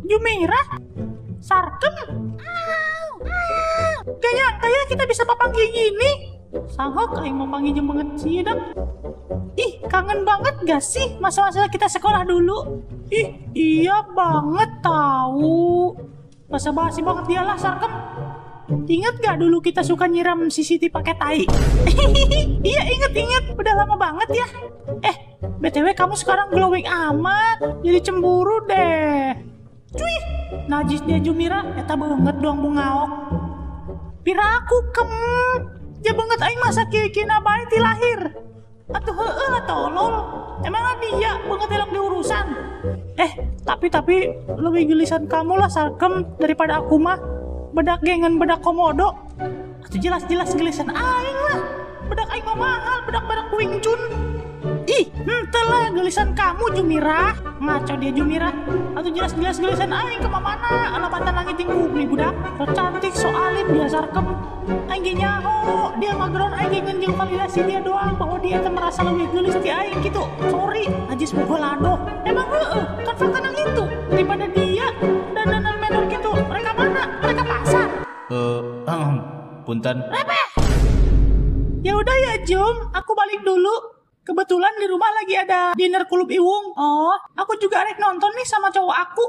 Jumira? Sarkem? Kayak kita bisa papang kayak gini. Sanggup aing mau panggil jam banget sih dak. Ih, kangen banget gak sih masa-masa kita sekolah dulu? Ih, iya banget tahu. Masa basi banget dia lah Sarkem. Ingat gak dulu kita suka nyiram CCTV pakai tai? Iya inget. Udah lama banget ya. BTW kamu sekarang glowing amat. Jadi cemburu deh. Cuy, najis dia Jumira. Eta banget doang bungaok. Piraku kem. Ja banget aing masa kina bae ti lahir. Atuh heueuh tolol. Emang dia banget elok diurusan. Tapi lebih gelisan kamu lah Sarkem daripada aku mah. Bedak gengan bedak komodo. Atuh jelas-jelas gelisan aing lah. Bedak aing mah mahal, bedak Wing Chun. Ih, telah gelisan kamu Jumira. Ngaco dia Jumira. Atau jelas-jelas gelisan aing ke mana? Anak mata langit yang bumi budak. So cantik, so alit dia Sarkem. Aing ge nyaho, dia ngageron aing ngeunjung validasi dia doang bahwa dia teh merasa lebih gelis ti aing gitu. Sorry, najis boga lado. Emang kan fakta itu daripada dia dandanan menor gitu. Mereka mana? Mereka pasar. Punten. Ya udah ya Jum, aku balik dulu. Kebetulan di rumah lagi ada dinner klub Iwung. Oh, aku juga rek nonton nih sama cowok aku.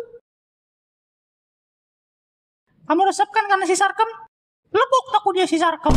Kamu resep kan karena si Sarkem? Lebuk aku dia si Sarkem.